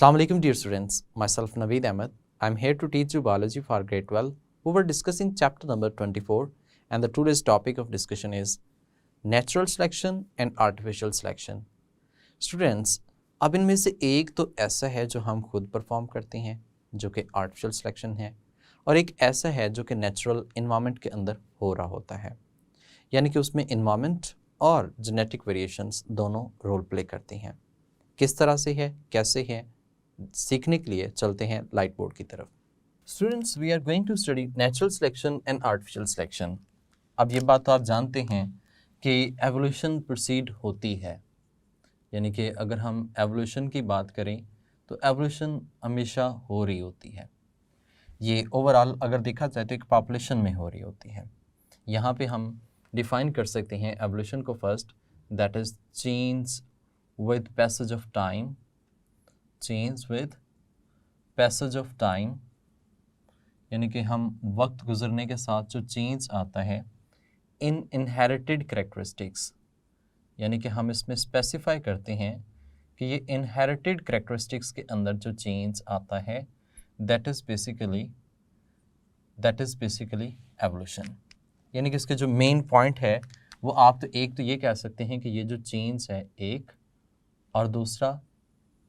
Assalamu alaikum dear students, myself Naveed Ahmed. I'm here to teach you biology for grade 12. We were discussing chapter number 24 and the today's topic of discussion is natural selection and artificial selection. Students, अब इनमें से एक तो ऐसा है जो हम खुद परफॉर्म करते हैं जो कि आर्टिफिशियल सिलेक्शन है और एक ऐसा है जो कि नेचुरल इन्वायरमेंट के अंदर हो रहा होता है, यानी कि उसमें इन्वायरमेंट और जेनेटिक वेरिएशंस दोनों रोल प्ले करती हैं। किस तरह से है, कैसे है, सीखने के लिए चलते हैं लाइट बोर्ड की तरफ। Students, we are going to study natural selection and artificial selection. अब ये बात तो आप जानते हैं कि एवोल्यूशन प्रोसीड होती है, यानी कि अगर हम एवोल्यूशन की बात करें तो एवोल्यूशन हमेशा हो रही होती है। ये ओवरऑल अगर देखा जाए तो एक पॉपुलेशन में हो रही होती है। यहाँ पे हम डिफाइन कर सकते हैं एवोल्यूशन को first, that is change with passage of time, change with passage of time, यानी कि हम वक्त गुजरने के साथ जो चेंज आता है इन इनहेरिटेड करेक्टरिस्टिक्स, यानी कि हम इसमें स्पेसिफाई करते हैं कि ये इनहेरिटेड करेक्टरिस्टिक्स के अंदर जो चेंज आता है दैट इज़ बेसिकली एवोल्यूशन। यानी कि इसके जो मेन पॉइंट है वो आप तो एक तो ये कह सकते हैं कि ये जो चेंज है एक, और दूसरा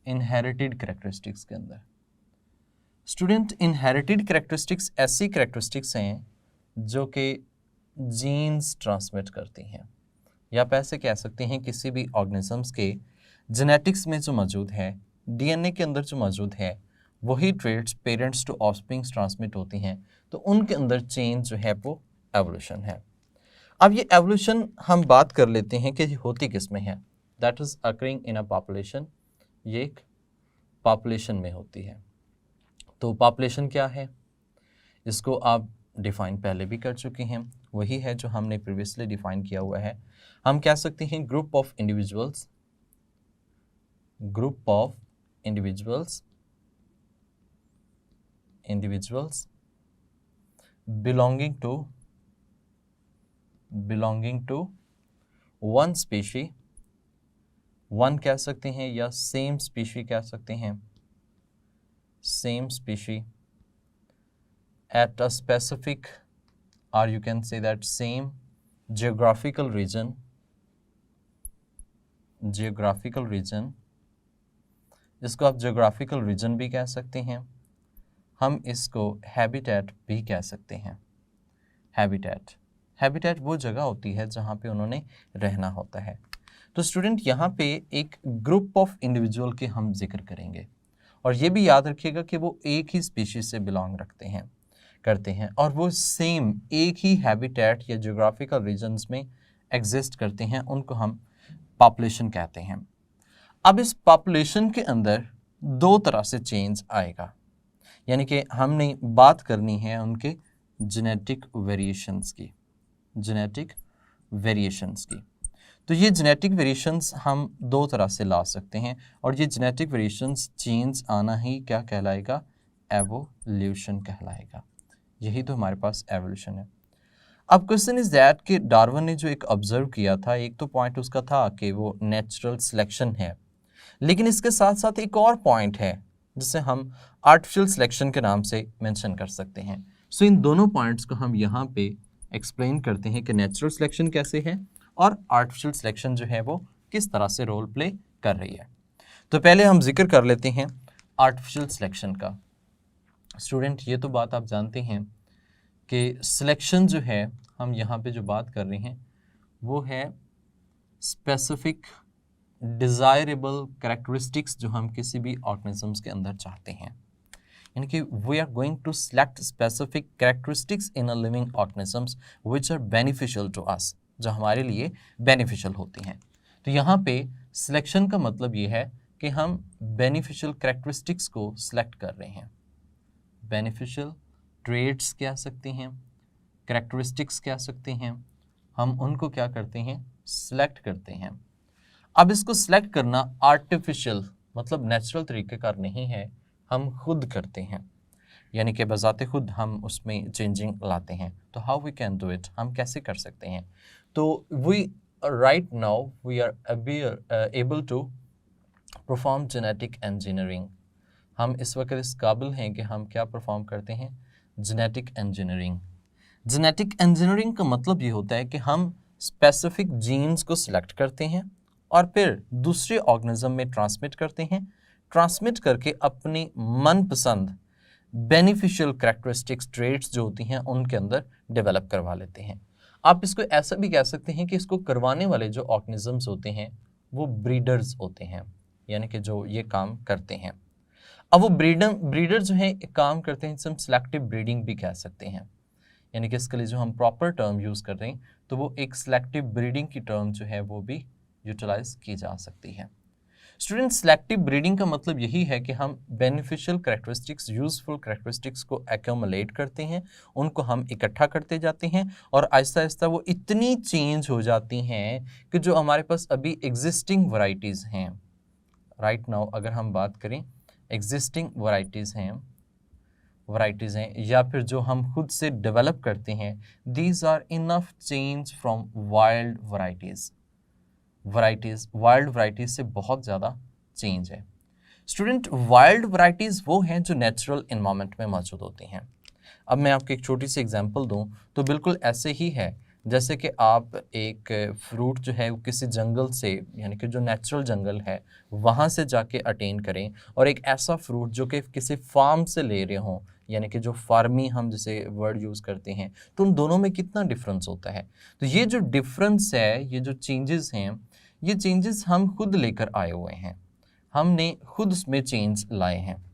इनहेरिटेड करेक्टरिस्टिक्स के अंदर। स्टूडेंट, इनहेरिटेड करेक्टरिस्टिक्स ऐसी करेक्टरिस्टिक्स हैं जो कि जीन्स ट्रांसमिट करती हैं, या आप ऐसे कह सकते हैं किसी भी ऑर्गेनिजम्स के जेनेटिक्स में जो मौजूद है, डीएनए के अंदर जो मौजूद है, वही traits parents to offsprings transmit होती हैं, तो उनके अंदर चेंज जो है वो एवोल्यूशन है। अब ये एवोल्यूशन हम बात कर लेते हैं कि होती किस में है, that is occurring in a population. ये एक पॉपुलेशन में होती है। तो पॉपुलेशन क्या है, इसको आप डिफाइन पहले भी कर चुके हैं, वही है जो हमने प्रीवियसली डिफाइन किया हुआ है। हम कह सकते हैं group of individuals belonging to one species, one कह सकते हैं या सेम स्पीशी कह सकते हैं, same species at a specific, or you can say that same geographical region, इसको आप geographical region भी कह सकते हैं, हम इसको habitat भी कह सकते हैं। हैबिटेट वो जगह होती है जहाँ पे उन्होंने रहना होता है। तो स्टूडेंट, यहाँ पे एक ग्रुप ऑफ इंडिविजुअल के हम जिक्र करेंगे, और ये भी याद रखिएगा कि वो एक ही स्पीशीज से बिलोंग करते हैं और वो सेम एक ही हैबिटेट या ज्योग्राफिकल रीजन्स में एग्जिस्ट करते हैं, उनको हम पॉपुलेशन कहते हैं। अब इस पॉपुलेशन के अंदर दो तरह से चेंज आएगा, यानी कि हमने बात करनी है उनके जेनेटिक वेरिएशंस की। तो ये जेनेटिक वेरिएशंस हम दो तरह से ला सकते हैं, और ये जेनेटिक वेरिएशंस चेंज आना ही क्या कहलाएगा, एवोल्यूशन कहलाएगा। यही तो हमारे पास एवोल्यूशन है। अब क्वेश्चन इज दैट कि डार्विन ने जो एक ऑब्जर्व किया था, एक तो पॉइंट उसका था कि वो नेचुरल सिलेक्शन है, लेकिन इसके साथ साथ एक और पॉइंट है जिसे हम आर्टिफिशियल सिलेक्शन के नाम से मेंशन कर सकते हैं। सो इन दोनों पॉइंट्स को हम यहाँ पे एक्सप्लेन करते हैं कि नेचुरल सिलेक्शन कैसे है और आर्टिफिशियल सिलेक्शन जो है वो किस तरह से रोल प्ले कर रही है। तो पहले हम जिक्र कर लेते हैं आर्टिफिशियल सिलेक्शन का। स्टूडेंट, ये तो बात आप जानते हैं कि सिलेक्शन जो है हम यहाँ पे जो बात कर रहे हैं वो है स्पेसिफिक डिज़ायरेबल कैरेक्टरिस्टिक्स जो हम किसी भी ऑर्गेनिजम्स के अंदर चाहते हैं, यानी कि we are going to select specific characteristics in a living organisms which are beneficial to us, जो हमारे लिए बेनिफिशियल होती हैं। तो यहाँ पे सिलेक्शन का मतलब ये है कि हम बेनिफिशियल कैरेक्टरिस्टिक्स को सिलेक्ट कर रहे हैं। बेनिफिशियल ट्रेड्स कह सकते हैं, कैरेक्टरिस्टिक्स कह सकते हैं, हम उनको क्या करते हैं, सिलेक्ट करते हैं। अब इसको सिलेक्ट करना आर्टिफिशियल मतलब नेचुरल तरीके का नहीं है, हम खुद करते हैं, यानी कि बजाते खुद हम उसमें चेंजिंग लाते हैं। तो how we can do it, हम कैसे कर सकते हैं? तो we right now we are able to perform genetic engineering हम इस वक्त इस काबिल हैं कि हम क्या परफॉर्म करते हैं, जेनेटिक इंजीनियरिंग। जेनेटिक इंजीनियरिंग का मतलब ये होता है कि हम स्पेसिफिक जीन्स को सिलेक्ट करते हैं और फिर दूसरे ऑर्गेनिज्म में ट्रांसमिट करते हैं, ट्रांसमिट करके अपनी मनपसंद बेनिफिशियल कैरेक्टरिस्टिक्स ट्रेट्स जो होती हैं उनके अंदर डेवलप करवा लेते हैं। आप इसको ऐसा भी कह सकते हैं कि इसको करवाने वाले जो ऑर्गेनिजम्स होते हैं वो ब्रीडर्स होते हैं, यानी कि जो ये काम करते हैं। अब वो ब्रीडर जो है एक काम करते हैं, जिसे हम सिलेक्टिव ब्रीडिंग भी कह सकते हैं, यानी कि इसके लिए जो हम प्रॉपर टर्म यूज़ कर रहे हैं तो वो एक सिलेक्टिव ब्रीडिंग की टर्म जो है वो भी यूटिलाइज की जा सकती है। स्टूडेंट, सिलेक्टिव ब्रीडिंग का मतलब यही है कि हम बेनिफिशियल कैरेक्टरिस्टिक्स, यूजफुल कैरेक्टरिस्टिक्स को एक्यूमुलेट करते हैं, उनको हम इकट्ठा करते जाते हैं और आहिस्ता आहिस्ता वो इतनी चेंज हो जाती हैं कि जो हमारे पास अभी एग्जिस्टिंग वैरायटीज़ हैं, राइट नाउ अगर हम बात करें एग्जिस्टिंग वैरायटीज़ हैं या फिर जो हम खुद से डेवलप करते हैं, these are enough change from wild wild varieties से बहुत ज़्यादा चेंज है। स्टूडेंट, वाइल्ड वैरायटीज़ वो हैं जो नेचुरल इन्वायरमेंट में मौजूद होती हैं। अब मैं आपको एक छोटी सी एग्जांपल दूं तो बिल्कुल ऐसे ही है जैसे कि आप एक फ्रूट जो है वो किसी जंगल से, यानी कि जो नेचुरल जंगल है वहाँ से जाके अटेन करें, और एक ऐसा फ्रूट जो कि किसी फार्म से ले रहे हों, यानी कि जो फार्मी हम जैसे वर्ड यूज़ करते हैं, तो उन दोनों में कितना डिफरेंस होता है। तो ये जो डिफरेंस है, ये जो चेंजेस हैं, ये चेंजेस हम खुद लेकर आए हुए हैं, हमने खुद उसमें चेंज लाए हैं।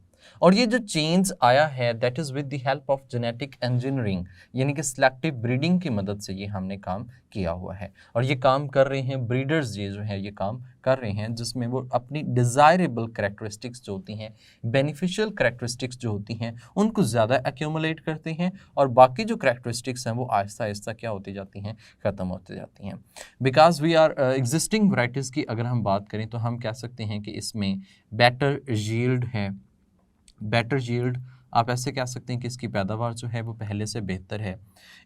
और ये जो चेंज आया है that is with the help of genetic engineering, यानी कि सिलेक्टिव ब्रीडिंग की मदद से ये हमने काम किया हुआ है। और ये काम कर रहे हैं ब्रीडर्स, ये जो है ये काम कर रहे हैं जिसमें वो अपनी डिज़ायरेबल कैरेक्टरिस्टिक्स जो होती हैं, बेनिफिशियल कैरेक्टरिस्टिक्स जो होती हैं, उनको ज़्यादा एक्यूमुलेट करते हैं और बाकी जो कैरेक्टरिस्टिक्स हैं वो आहिस्ता आहिस्ता क्या होती जाती हैं, ख़त्म होती जाती हैं। Because we are existing varieties की अगर हम बात करें तो हम कह सकते हैं कि इसमें बेटर यील्ड है। बेटर यील्ड आप ऐसे कह सकते हैं कि इसकी पैदावार जो है वो पहले से बेहतर है,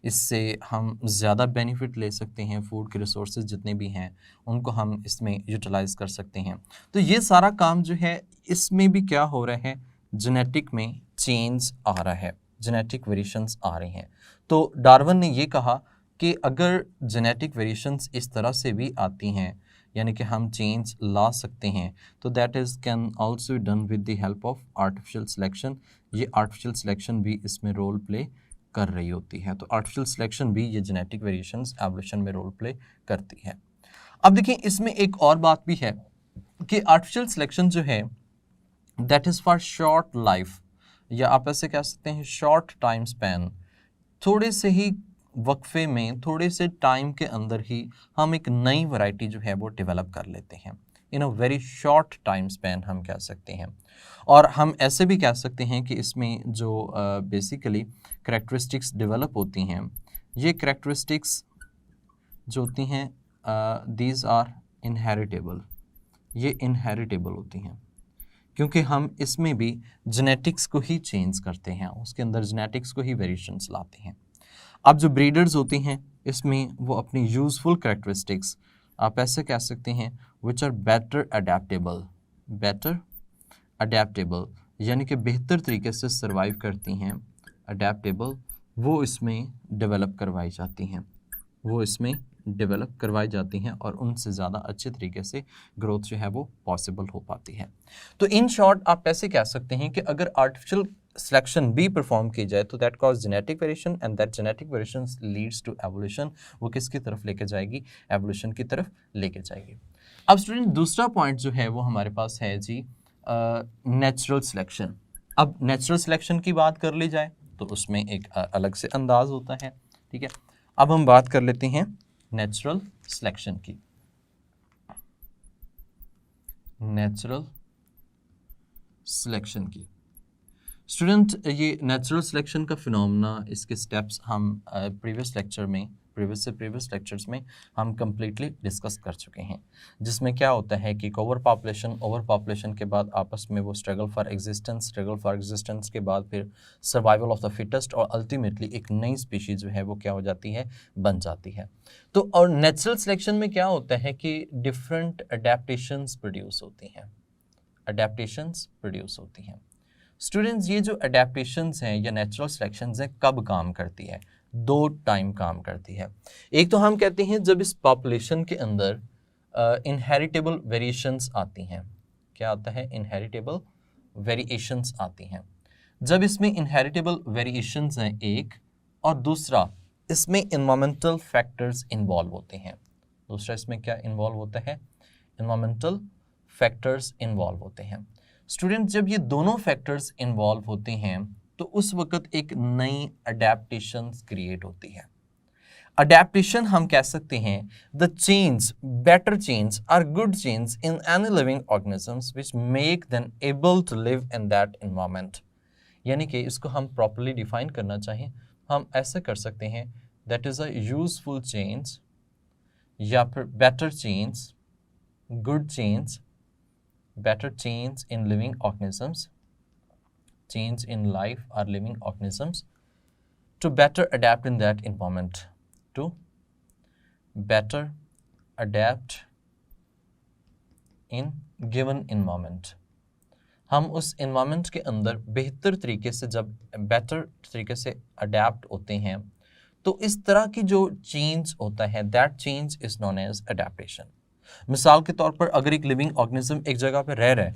इससे हम ज़्यादा बेनिफिट ले सकते हैं, फूड के रिसोर्सेज जितने भी हैं उनको हम इसमें यूटिलाइज़ कर सकते हैं। तो ये सारा काम जो है इसमें भी क्या हो रहा है, जेनेटिक में चेंज आ रहा है, जेनेटिक वेरिएशंस आ रही हैं। तो डार्विन ने ये कहा कि अगर जेनेटिक वेरिएशंस इस तरह से भी आती हैं, यानी कि हम चेंज ला सकते हैं, तो that is can also done with the help of artificial selection. ये आर्टिफिशियल सिलेक्शन भी इसमें रोल प्ले कर रही होती है। तो आर्टिफिशियल सिलेक्शन भी ये जेनेटिक वेरिएशंस एवोल्यूशन में रोल प्ले करती है। अब देखिए इसमें एक और बात भी है कि आर्टिफिशियल सिलेक्शन जो है that is for short life, या आप ऐसे कह सकते हैं शॉर्ट टाइम स्पैन। थोड़े से ही वक्फे में, थोड़े से टाइम के अंदर ही हम एक नई वैरायटी जो है वो डेवलप कर लेते हैं, in a very short time span हम कह सकते हैं। और हम ऐसे भी कह सकते हैं कि इसमें जो बेसिकली कैरेक्टरिस्टिक्स डेवलप होती हैं, ये कैरेक्टरिस्टिक्स जो होती हैं दीज आर इनहेरिटेबल, ये इनहेरिटेबल होती हैं क्योंकि हम इसमें भी जेनेटिक्स को ही चेंज करते हैं, उसके अंदर जेनेटिक्स को ही वेरिएशंस लाते हैं। अब जो ब्रीडर्स होती हैं इसमें वो अपनी यूज़फुल कैरेक्टरिस्टिक्स आप ऐसे कह सकते हैं विच आर बेटर अडेप्टेबल, यानी कि बेहतर तरीके से सर्वाइव करती हैं, अडेप्टेबल, वो इसमें डेवलप करवाई जाती हैं और उनसे ज़्यादा अच्छे तरीके से ग्रोथ जो है वो पॉसिबल हो पाती है। तो इन शॉर्ट आप ऐसे कह सकते हैं कि अगर आर्टिफिशियल सिलेक्शन भी परफॉर्म की जाए तो that cause genetic variation and that genetic variation leads to evolution. वो किसकी तरफ लेके जाएगी, एवोल्यूशन की तरफ लेके जाएगी। अब स्टूडेंट दूसरा पॉइंट जो है वो हमारे पास है जी नेचुरल सिलेक्शन। अब नेचुरल सिलेक्शन की बात कर ली जाए तो उसमें एक अलग से अंदाज होता है, ठीक है। अब हम बात कर लेते हैं नेचुरल सिलेक्शन की। स्टूडेंट, ये नेचुरल सिलेक्शन का फिनोमेना, इसके स्टेप्स हम प्रीवियस लेक्चर्स में हम कम्प्लीटली डिस्कस कर चुके हैं, जिसमें क्या होता है कि ओवर पॉपुलेशन के बाद आपस में वो स्ट्रगल फॉर एग्जिस्टेंस के बाद फिर सर्वाइवल ऑफ द फिटेस्ट, और अल्टीमेटली एक नई स्पीशीज़ जो है वो क्या हो जाती है, बन जाती है। तो और नेचुरल सिलेक्शन में क्या होता है कि डिफरेंट अडेप्टेशंस प्रोड्यूस होती हैं। स्टूडेंट्स ये जो अडेप्टेशंस हैं या नेचुरल सिलेक्शंस हैं कब काम करती है? 2 टाइम काम करती है। एक तो हम कहते हैं जब इस पॉपुलेशन के अंदर इनहेरिटेबल वेरिएशंस आती हैं। क्या आता है? इनहेरिटेबल वेरिएशंस आती हैं। जब इसमें इनहेरिटेबल वेरिएशंस हैं एक, और दूसरा इसमें एनवायरमेंटल फैक्टर्स इन्वॉल्व होते हैं। दूसरा इसमें क्या इन्वॉल्व होता है? एनवायरमेंटल फैक्टर्स इन्वॉल्व होते हैं। स्टूडेंट जब ये दोनों फैक्टर्स इन्वॉल्व होते हैं तो उस वक्त एक नई अडेप्टेशंस क्रिएट होती है। अडेप्टेशन हम कह सकते हैं द चेंज, बेटर चेंज और good change in any living organisms which make them able to live in that environment. यानी कि इसको हम प्रॉपर्ली डिफाइन करना चाहें, हम ऐसे कर सकते हैं that is a useful change या फिर better change, good change, better change in living organisms, change in life or living organisms to better adapt in that environment, to better adapt in given environment। हम उस environment के अंदर बेहतर तरीके से जब better तरीके से adapt होते हैं तो इस तरह की जो change होता है that change is known as adaptation। मिसाल के तौर पर अगर एक लिविंग ऑर्गेनिज्म एक जगह पे रह रहा है,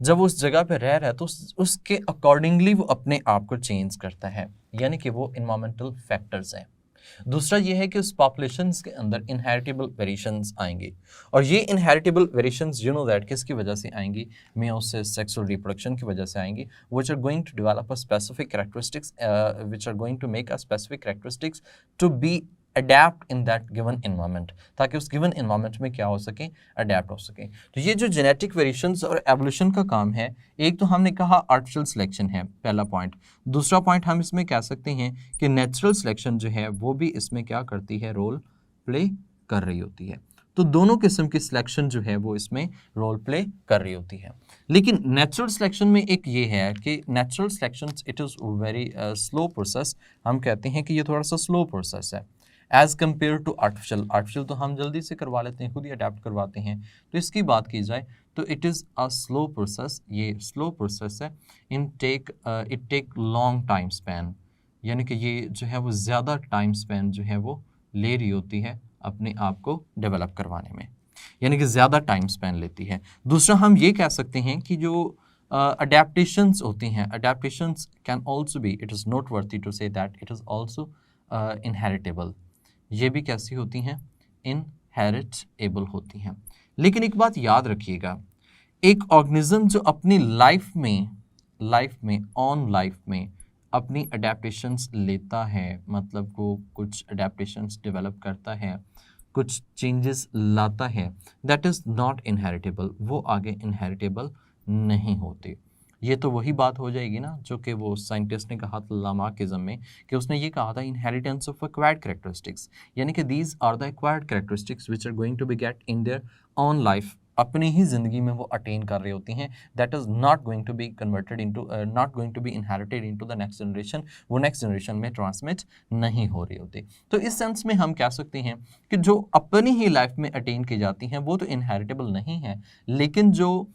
जब वो उस जगह पे रह रहा है तो उसके अकॉर्डिंगली वो अपने आप को चेंज करता है, यानी कि वो इन्वायरमेंटल फैक्टर्स हैं। दूसरा ये है कि उस पॉपुलेशंस के अंदर इनहेरिटेबल वेरिएशंस आएंगी, और ये inheritable variations you know that किसकी वजह से आएंगी? मेयोसिस, सेक्सुअल रिप्रोडक्शन की वजह से आएंगी, which are going to develop a specific characteristics, which are going to make a specific characteristics to be adapt in that given environment, ताकि उस गिवन एनवायरनमेंट में क्या हो सके? अडेप्ट हो सके। तो ये जो जेनेटिक वेरिएशंस और एवोल्यूशन का काम है, एक तो हमने कहा आर्टिफिशियल सिलेक्शन है पहला पॉइंट। दूसरा पॉइंट हम इसमें कह सकते हैं कि नेचुरल सिलेक्शन जो है वो भी इसमें क्या करती है? रोल प्ले कर रही होती है। तो दोनों किस्म की सिलेक्शन जो है वो इसमें रोल प्ले कर रही होती है। लेकिन नेचुरल सिलेक्शन में एक ये है कि natural selection it is very slow process. हम कहते हैं कि ये थोड़ा सा स्लो प्रोसेस है as compare to artificial. Artificial तो हम जल्दी से करवा लेते हैं, खुद ही अडेप्ट करवाते हैं। तो इसकी बात की जाए तो it is a slow process, ये स्लो प्रोसेस है। It take long time span, यानी कि ये जो है वो ज़्यादा टाइम स्पैन जो है वो ले रही होती है अपने आप को डेवलप करवाने में, यानी कि ज़्यादा टाइम स्पैन लेती है। दूसरा हम ये कह सकते हैं कि जो अडेप्टेशंस होती हैं, adaptations can also be, it is not worthy to say that it is also inheritable. ये भी कैसी होती हैं? इनहेरिटेबल होती हैं। लेकिन एक बात याद रखिएगा, एक ऑर्गेनिज्म जो अपनी लाइफ में अपनी अडेप्टेशंस लेता है, मतलब वो कुछ अडेप्टेशंस डेवलप करता है, कुछ चेंजेस लाता है, दैट इज़ नॉट इनहेरिटेबल, वो आगे इनहेरिटेबल नहीं होती। ये तो वही बात हो जाएगी ना जो कि वो साइंटिस्ट ने कहा था लामार्किज्म में, कि उसने ये कहा था इनहेरिटेंस ऑफ एक्वायर्ड कैरेक्टरिस्टिक्स, यानी कि these are the acquired characteristics which are going to be get in their on life, अपनी ही ज़िंदगी में वो अटेन कर रही होती हैं। That is not going to be converted into, not going to be inherited into the next generation, वो नेक्स्ट जनरेशन में ट्रांसमिट नहीं हो रही होती। तो इस सेंस में हम कह सकते हैं कि जो अपनी ही लाइफ में अटेन की जाती हैं वो तो इनहेरिटेबल नहीं है, लेकिन जो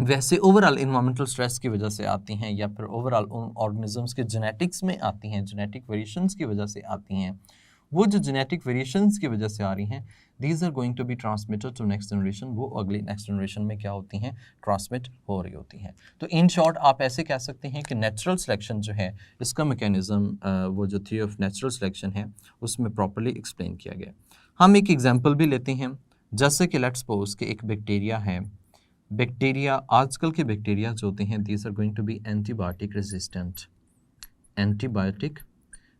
वैसे ओवरऑल इन्वायरमेंटल स्ट्रेस की वजह से आती हैं या फिर ओवरऑल उन ऑर्गेनिजम्स के जेनेटिक्स में आती हैं, जेनेटिक वेरिएशंस की वजह से आती हैं, वो जो जेनेटिक वेरिएशंस की वजह से आ रही हैं, these are going to be transmitted to next generation, वो अगली नेक्स्ट जनरेशन में क्या होती हैं? ट्रांसमिट हो रही होती हैं। तो इन शॉर्ट आप ऐसे कह सकते हैं कि नेचुरल सिलेक्शन जो है इसका मैकेनिज्म, वो जो थ्योरी ऑफ नेचुरल सिलेक्शन है उसमें प्रॉपर्ली एक्सप्लेन किया गया। हम एक एग्जाम्पल भी लेते हैं, जैसे कि लेट्स सपोज कि एक बैक्टीरिया है। बैक्टीरिया, आजकल के बैक्टीरिया जो होते हैं these are going to be antibiotic resistant. Antibiotic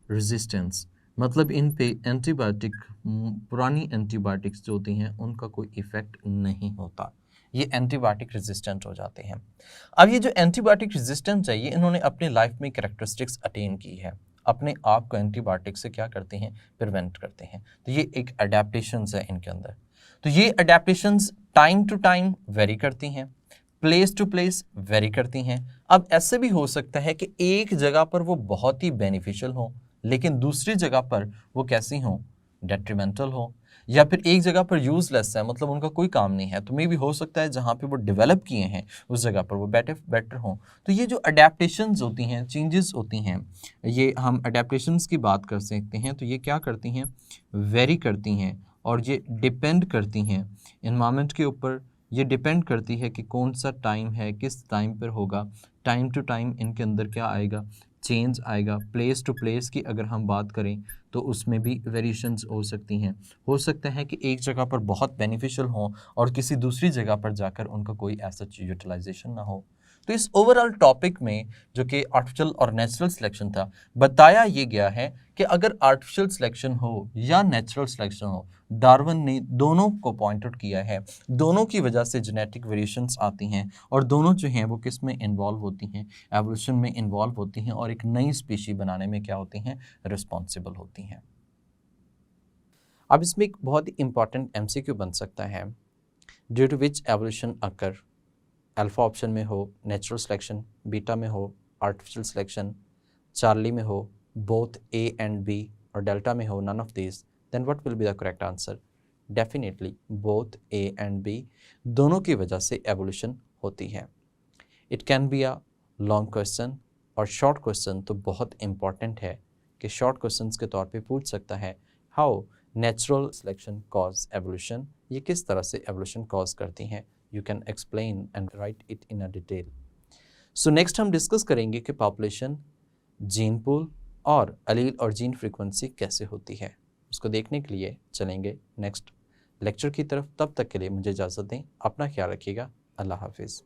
resistance मतलब इन पे एंटीबायोटिक, पुरानी एंटीबायोटिक्स जो होती हैं उनका कोई इफेक्ट नहीं होता, ये एंटीबायोटिक रेजिस्टेंट हो जाते हैं। अब ये जो एंटीबायोटिक रेजिस्टेंस है ये इन्होंने अपनी लाइफ में कैरेक्टरिस्टिक्स अटेन की है, अपने आप को एंटीबायोटिक से क्या करते हैं? प्रिवेंट करते हैं। तो ये एक अडेप्टेशंस है इनके अंदर। तो ये adaptations time to time vary करती हैं, प्लेस टू प्लेस वेरी करती हैं। अब ऐसे भी हो सकता है कि एक जगह पर वो बहुत ही बेनिफिशियल हो, लेकिन दूसरी जगह पर वो कैसी हों? डेट्रीमेंटल हो, या फिर एक जगह पर यूजलेस है, मतलब उनका कोई काम नहीं है, तो मे भी हो सकता है जहाँ पे वो डेवलप किए हैं उस जगह पर वो बेटर हों। तो ये जो अडेप्टेशंस होती हैं, चेंजेस होती हैं, ये हम अडेप्टेशंस की बात कर सकते हैं। तो ये क्या करती हैं, वेरी करती हैं, और ये डिपेंड करती हैं इन्वायरमेंट के ऊपर। ये डिपेंड करती है कि कौन सा टाइम है, किस टाइम पर होगा, टाइम टू टाइम इनके अंदर क्या आएगा, चेंज आएगा। प्लेस टू प्लेस की अगर हम बात करें तो उसमें भी वेरिएशंस हो सकती हैं। हो सकता है कि एक जगह पर बहुत बेनिफिशियल हो और किसी दूसरी जगह पर जाकर उनका कोई ऐसा यूटिलाइजेशन ना हो। तो इस ओवरऑल टॉपिक में जो कि आर्टिफिशियल और नेचुरल सिलेक्शन था, बताया ये गया है कि अगर आर्टिफिशियल सिलेक्शन हो या नेचुरल सिलेक्शन हो, डार्विन ने दोनों को पॉइंट आउट किया है, दोनों की वजह से जेनेटिक वेरिएशंस आती हैं और दोनों जो हैं वो किस में इन्वॉल्व होती हैं, एवोल्यूशन में इन्वॉल्व होती हैं और एक नई स्पीशी बनाने में क्या होती हैं, रिस्पॉन्सिबल होती हैं। अब इसमें एक बहुत ही इंपॉर्टेंट एमसीक्यू बन सकता है, due to which evolution occur, alpha option में हो नेचुरल सिलेक्शन, बीटा में हो आर्टिफिशियल सिलेक्शन, चार्ली में हो बोथ ए एंड बी, और डेल्टा में हो none of this, then what will be the correct answer? Definitely both A and B, दोनों की वजह से एवोल्यूशन होती है। It can be a long question, और शॉर्ट क्वेश्चन तो बहुत इंपॉर्टेंट है कि शॉर्ट क्वेश्चंस के तौर पे पूछ सकता है, how natural selection cause evolution, ये किस तरह से एवोल्यूशन कॉज करती हैं, you can explain and right it in a detail. So next हम डिस्कस करेंगे कि पॉपुलेशन, जीन पूल और अलील और जीन फ्रीक्वेंसी कैसे होती है। उसको देखने के लिए चलेंगे नेक्स्ट लेक्चर की तरफ। तब तक के लिए मुझे इजाज़त दें, अपना ख्याल रखिएगा, अल्लाह हाफिज़।